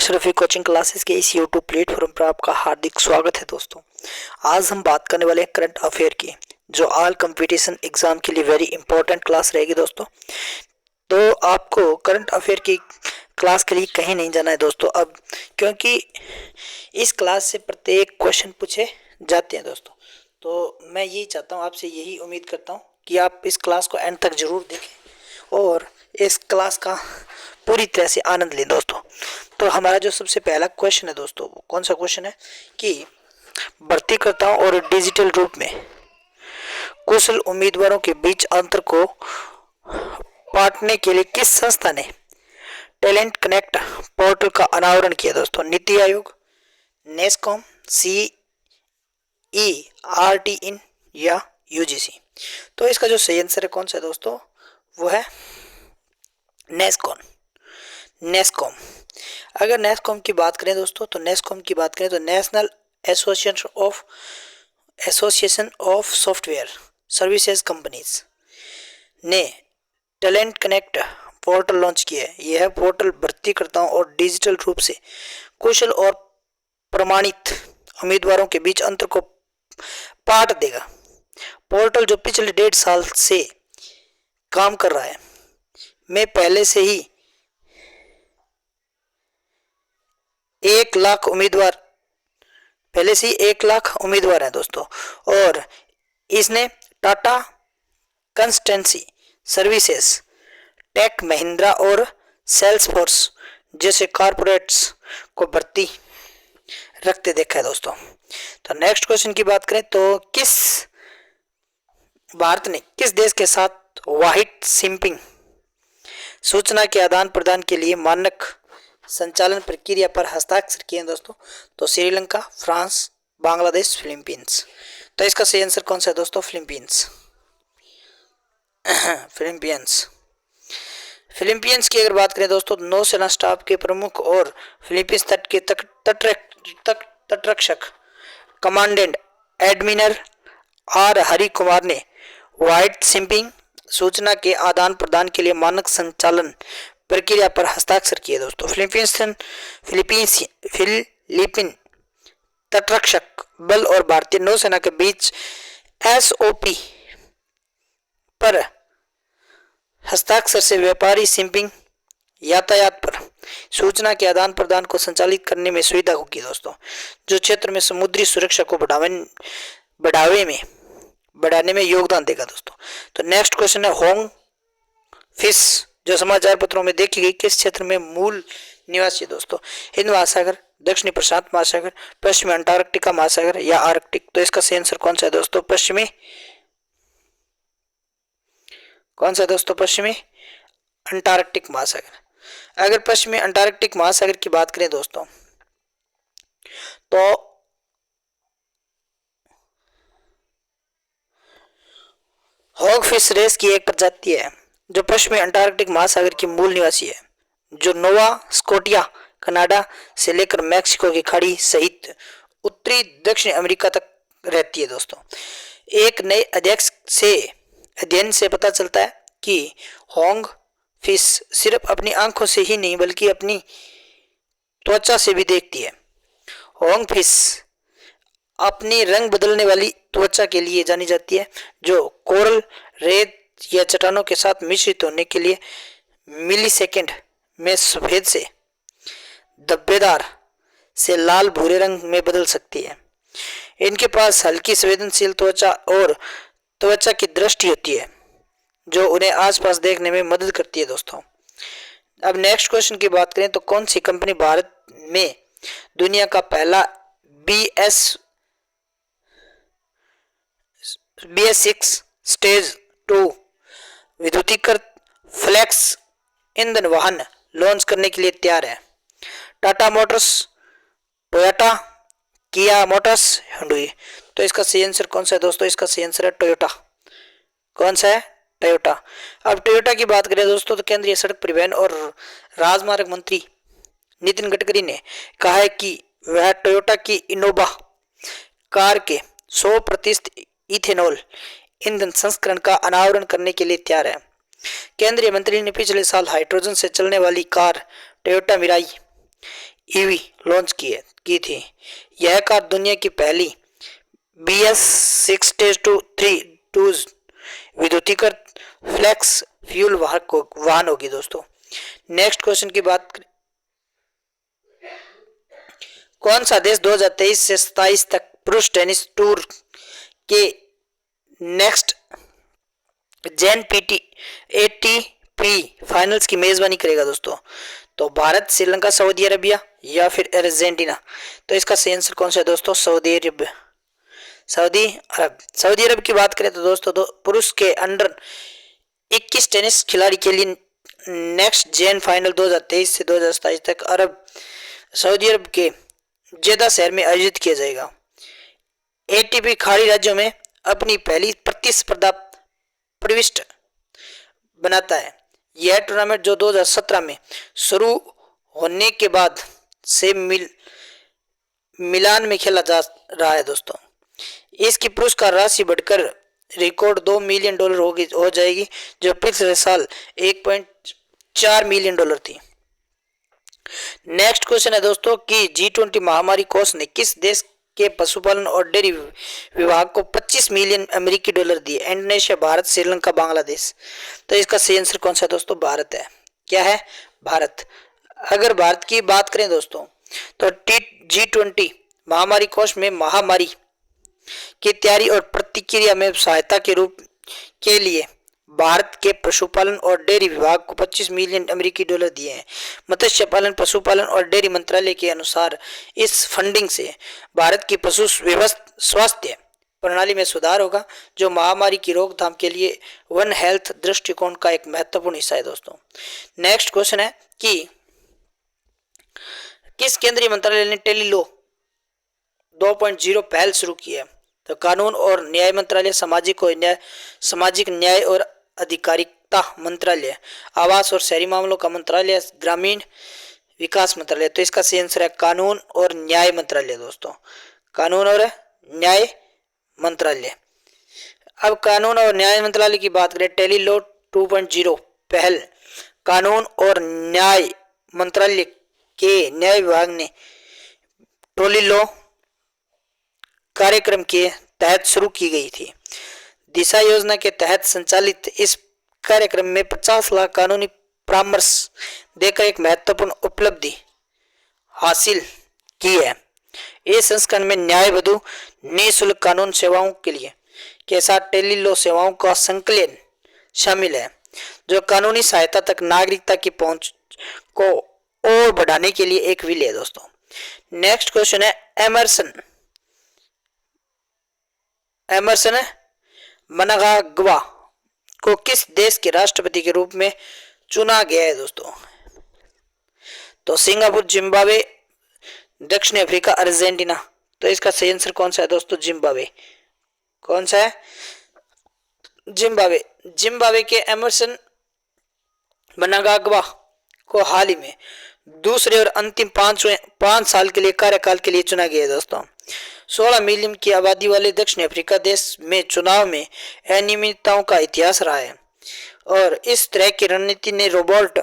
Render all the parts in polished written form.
Ashrafi coaching classes के इस YouTube platform पर आपका हार्दिक स्वागत है दोस्तों। आज हम बात करने वाले हैं करंट अफेयर की, जो ऑल कंपटीशन एग्जाम के लिए वेरी इंपॉर्टेंट क्लास रहेगी दोस्तों। तो आपको करंट अफेयर की क्लास के लिए कहीं नहीं जाना है दोस्तों अब, क्योंकि इस क्लास से प्रत्येक क्वेश्चन पूछे जाते हैं दोस्तों। तो मैं यही चाहता हूँ, आपसे यही उम्मीद करता हूँ कि आप इस क्लास को एंड तक जरूर देखें और इस क्लास का पूरी तरह से आनंद लें दोस्तों। तो हमारा जो सबसे पहला क्वेश्चन है दोस्तों, वो कौन सा क्वेश्चन है कि भर्तीकर्ताओं और डिजिटल रूप में कुशल उम्मीदवारों के बीच अंतर को पाटने के लिए किस संस्था ने टैलेंट कनेक्ट पोर्टल का अनावरण किया दोस्तों? नीति आयोग, नेस्कॉम, CERT इन या यूजीसी? तो इसका जो सही आंसर है कौन सा है दोस्तों, वो है नेस्कॉम। अगर नेस्कॉम की बात करें दोस्तों, तो नेस्कॉम की बात करें तो national association of software services companies ने टैलेंट कनेक्ट पोर्टल लॉन्च किया है। यह पोर्टल भर्तीकर्ताओं और डिजिटल रूप से कुशल और प्रमाणित उम्मीदवारों के बीच अंतर को पाट देगा। पोर्टल जो पिछले 1.5 साल से काम कर रहा है, में पहले से ही 1 लाख उम्मीदवार हैं दोस्तों। और इसने Tata consultancy services, tech Mahindra और सेल्सफोर्स जैसे कॉर्पोरेट्स को भर्ती रखते देखा है दोस्तों। तो नेक्स्ट क्वेश्चन की बात करें तो भारत ने किस देश के साथ व्हाइट सिंपिंग सूचना के आदान प्रदान के लिए मानक संचालन प्रक्रिया पर हस्ताक्षर किए हैं दोस्तों? तो श्रीलंका, फ्रांस, बांग्लादेश, फिलीपींस। तो इसका सही आंसर कौन सा है दोस्तों? फिलीपींस की अगर बात करें दोस्तों, नौसेना स्टाफ के प्रमुख और फिलीपींस तट के तटरक्षक commandant admiral R Hari Kumar ने व्हाइट सिंपिंग सूचना के आदान प्रदान के लिए मानक संचालन प्रक्रिया पर हस्ताक्षर किए दोस्तों। फिलीपीन तटरक्षक बल और भारतीय नौसेना के बीच SOP पर हस्ताक्षर से व्यापारी सिंपिंग यातायात पर सूचना के आदान प्रदान को संचालित करने में सुविधा होगी दोस्तों, जो क्षेत्र में समुद्री सुरक्षा को बढ़ाने में योगदान देगा दोस्तों। तो नेक्स्ट क्वेश्चन है होंग फिश, जो समाचार पत्रों में देखी गई किस क्षेत्र में मूल निवासी है दोस्तों? हिंद महासागर, दक्षिणी प्रशांत महासागर, पश्चिमी अंटार्कटिका महासागर या आर्कटिक? तो इसका सही आंसर कौन सा है दोस्तों? पश्चिमी अंटार्कटिक महासागर। अगर पश्चिमी अंटार्कटिक महासागर की बात करें दोस्तों, तो हॉग फिश रेस की एक प्रजाति है जो पश्चिमी अंटार्कटिक महासागर की मूल निवासी है, जो नोवा स्कोटिया, कनाडा से लेकर मैक्सिको की खाड़ी सहित उत्तरी दक्षिण अमेरिका तक रहती है दोस्तों। एक नए अध्ययन से पता चलता है कि होंग फिश सिर्फ अपनी आंखों से ही नहीं बल्कि अपनी त्वचा से भी देखती है। होंग फिश अपनी रंग बदलने वाली त्वचा के लिए जानी जाती है, जो कोरल, रेत या चट्टानों के साथ मिश्रित होने के लिए मिलीसेकंड में सफेद से धब्बेदार से लाल भूरे रंग में बदल सकती है। इनके पास हल्की संवेदनशील त्वचा और त्वचा की दृष्टि होती है, जो उन्हें आसपास देखने में मदद करती है दोस्तों। अब नेक्स्ट क्वेश्चन की बात करें तो कौन सी कंपनी भारत में दुनिया का पहला BS6 स्टेज 2 विद्युतीकृत फ्लेक्स ईंधन वाहन लॉन्च करने के लिए तैयार है? टाटा मोटर्स, टोयोटा, किया मोटर्स, हुंडई? तो इसका सही आंसर कौन सा है दोस्तों? इसका सही आंसर है टोयोटा। कौन सा है? टोयोटा। अब टोयोटा की बात करें दोस्तों, तो केंद्रीय सड़क परिवहन और राजमार्ग मंत्री नितिन गडकरी ने कहा है कि वह टोयोटा की इनोवा कार के 100% इथेनॉल ईंधन संस्करण का अनावरण करने के लिए तैयार है। केंद्रीय मंत्री ने पिछले साल हाइड्रोजन से चलने वाली car Toyota Mirai EV launch की थी। यह कार दुनिया की पहली BS6-3 विद्युतीकृत फ्लेक्स फ्यूल वाहन होगी दोस्तों। नेक्स्ट क्वेश्चन की बात करें, कौन सा देश 2023 से 27 तक पुरुष टेनिस टूर के नेक्स्ट जेन ATP फाइनल्स की मेजबानी करेगा दोस्तों? तो भारत, श्रीलंका, सऊदी अरबिया या फिर अर्जेंटीना? तो इसका सही आंसर कौन सा है दोस्तों? सऊदी अरब। सऊदी अरब की बात करें तो दोस्तों पुरुष के अंडर 21 टेनिस खिलाड़ी के लिए नेक्स्ट जेन फाइनल 2023 से 2027 तक सऊदी अरब के जेदा शहर में आयोजित किया जाएगा। ATP खाड़ी राज्यों में अपनी पहली प्रतिस्पर्धा प्रविष्ट बनाता है। यह टूर्नामेंट जो 2017 में शुरू होने के बाद से मिलान में खेला जा रहा है दोस्तों। इसकी पुरस्कार राशि बढ़कर रिकॉर्ड $2 मिलियन हो जाएगी, जो पिछले साल $1.4 मिलियन थी। नेक्स्ट क्वेश्चन है दोस्तों कि G20 महामारी कोष ने किस देश के पशुपालन और डेयरी विभाग को $25 मिलियन दिए? इंडोनेशिया, भारत, श्रीलंका, बांग्लादेश? तो इसका सही आंसर कौन सा है दोस्तों? भारत है। क्या है? भारत। अगर भारत की बात करें दोस्तों तो G20 महामारी कोष में महामारी की तैयारी और प्रतिक्रिया में सहायता के रूप के लिए भारत के पशुपालन और डेयरी विभाग को $25 मिलियन दिए हैं। मत्स्य पालन, पशुपालन और डेयरी मंत्रालय के अनुसार इस फंडिंग से भारत की पशु स्वास्थ्य प्रणाली में सुधार होगा, जो महामारी की रोकथाम के लिए वन हेल्थ दृष्टिकोण का एक महत्वपूर्ण हिस्सा है दोस्तों। नेक्स्ट क्वेश्चन है कि किस केंद्रीय मंत्रालय ने टेलीलॉ 2.0 पहल शुरू की है? तो कानून और न्याय मंत्रालय, सामाजिक न्याय और अधिकारिता मंत्रालय, आवास और शहरी मामलों का मंत्रालय, ग्रामीण विकास मंत्रालय? तो इसका सही आंसर है कानून और न्याय मंत्रालय दोस्तों। कानून और न्याय मंत्रालय। अब कानून और न्याय मंत्रालय की बात करें, टेलीलॉ 2.0 पहल कानून और न्याय मंत्रालय के न्याय विभाग ने टेलीलॉ कार्यक्रम के तहत शुरू की गई थी। दिशा योजना के तहत संचालित इस कार्यक्रम में 50 लाख कानूनी परामर्श देकर एक महत्वपूर्ण उपलब्धि हासिल की है। इस संस्करण में न्याय बधु निःशुल्क कानून सेवाओं के साथ टेलीलॉ सेवाओं का संकलन शामिल है, जो कानूनी सहायता तक नागरिकता की पहुंच को और बढ़ाने के लिए एक विल है दोस्तों। नेक्स्ट क्वेश्चन है एमरसन मनागावा को किस देश के राष्ट्रपति के रूप में चुना गया है दोस्तों? तो सिंगापुर, जिम्बाब्वे, दक्षिण अफ्रीका, अर्जेंटीना? तो इसका सही आंसर कौन सा है दोस्तों? जिम्बाब्वे। कौन सा है? जिम्बाब्वे के एमरसन मनागावा को हाल ही में दूसरे और अंतिम 5 साल के लिए कार्यकाल के लिए चुना गया है दोस्तों। 16 मिलियन की आबादी वाले दक्षिण अफ्रीका देश में चुनाव में अनियमितताओं का इतिहास रहा है, और इस तरह की रणनीति ने रॉबर्ट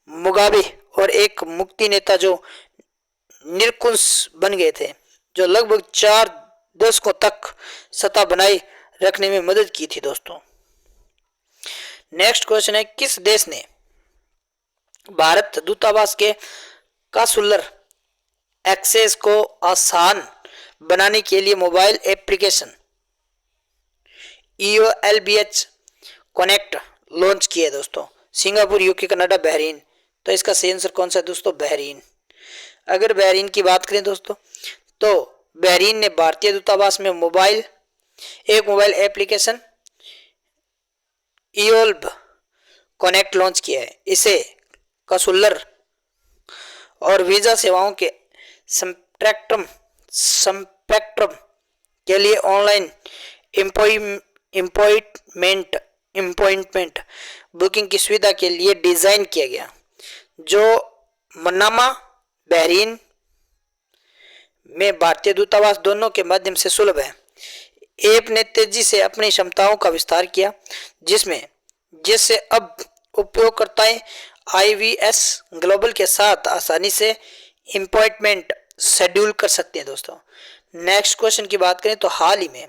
मुगाबे और एक मुक्ति नेता जो निरंकुश बन गए थे, जो लगभग 4 दशकों तक सत्ता बनाए रखने में मदद की थी दोस्तों। नेक्स्ट क्वेश्चन है, किस देश ने भारत दूतावास के कंसुलर एक्सेस को आसान बनाने के लिए mobile application EOLBH connect launch किया है दोस्तों? Singapore, UK, Canada, Bahrain? तो इसका सही आंसर कौन सा है दोस्तों? बहरीन। अगर बहरीन की बात करें दोस्तों तो बहरीन ने भारतीय दूतावास में एक mobile application EOLB connect launch किया है। इसे कंसुलर और वीजा सेवाओं के स्पेक्ट्रम के लिए ऑनलाइन अपॉइंटमेंट बुकिंग की सुविधा के लिए डिजाइन किया गया, जो मनामा, बहरीन में भारतीय दूतावास दोनों के माध्यम से सुलभ है। ऐप ने तेजी से अपनी क्षमताओं का विस्तार किया, जिससे अब उपयोगकर्ताएं IVS ग्लोबल के साथ आसानी से अपॉइंटमेंट शेड्यूल कर सकते हैं दोस्तों। नेक्स्ट क्वेश्चन की बात करें तो हाल ही में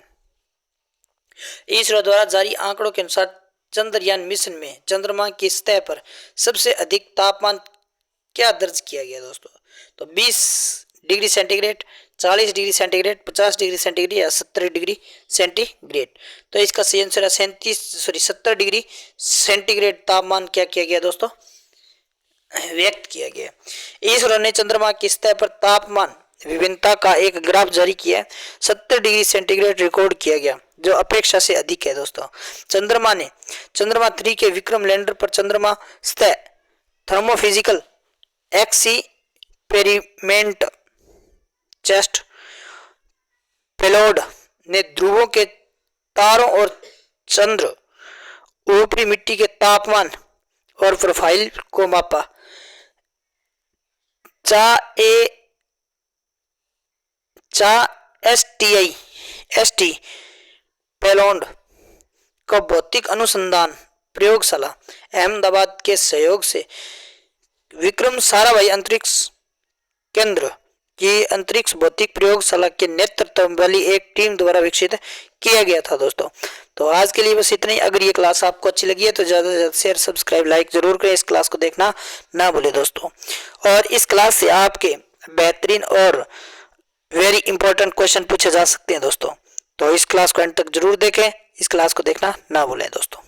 इसरो द्वारा जारी आंकड़ों के अनुसार चंद्रयान मिशन में चंद्रमा की सतह पर सबसे अधिक तापमान क्या दर्ज किया गया दोस्तों? तो 20 degree centigrade, 40 degree centigrade, 50 degree centigrade या 70 डिग्री सेंटीग्रेड। तो इसका सही आंसर है 70 डिग्री सेंटीग्रेड तापमान क्या किया गया दोस्तों? व्यक्त किया गया। इसरो ने चंद्रमा की सतह पर तापमान विभिन्नता का एक ग्राफ जारी किया है। 70 डिग्री सेंटीग्रेड रिकॉर्ड किया गया जो अपेक्षा से अधिक है दोस्तों। चंद्रमा 3 के विक्रम लैंडर पर चंद्रमा सतह थर्मोफिजिकल एक्सपेरिमेंट चेस्ट पेलोड ने ध्रुवों के तारों और चंद्र ऊपरी मिट्टी के तापमान और प्रोफाइल को मापा। एसटी पेलोड का भौतिक अनुसंधान प्रयोगशाला अहमदाबाद के सहयोग से विक्रम साराभाई अंतरिक्ष केंद्र की अंतरिक्ष भौतिक प्रयोगशाला के नेतृत्व वाली एक टीम द्वारा विकसित किया गया था दोस्तों। तो आज के लिए बस इतना ही। अगर ये क्लास आपको अच्छी लगी है तो ज़्यादा से ज़्यादा शेयर, सब्सक्राइब, लाइक जरूर करें। इस क्लास को देखना ना भूलें दोस्तों। और इस क्लास से आपके बेहतरीन और वेरी इंपॉर्टेंट क्वेश्चन पूछे जा सकते हैं दोस्तों। तो इस क्लास को अंत तक जरूर देखें। इस क्लास को देखना ना भूलें दोस्तों।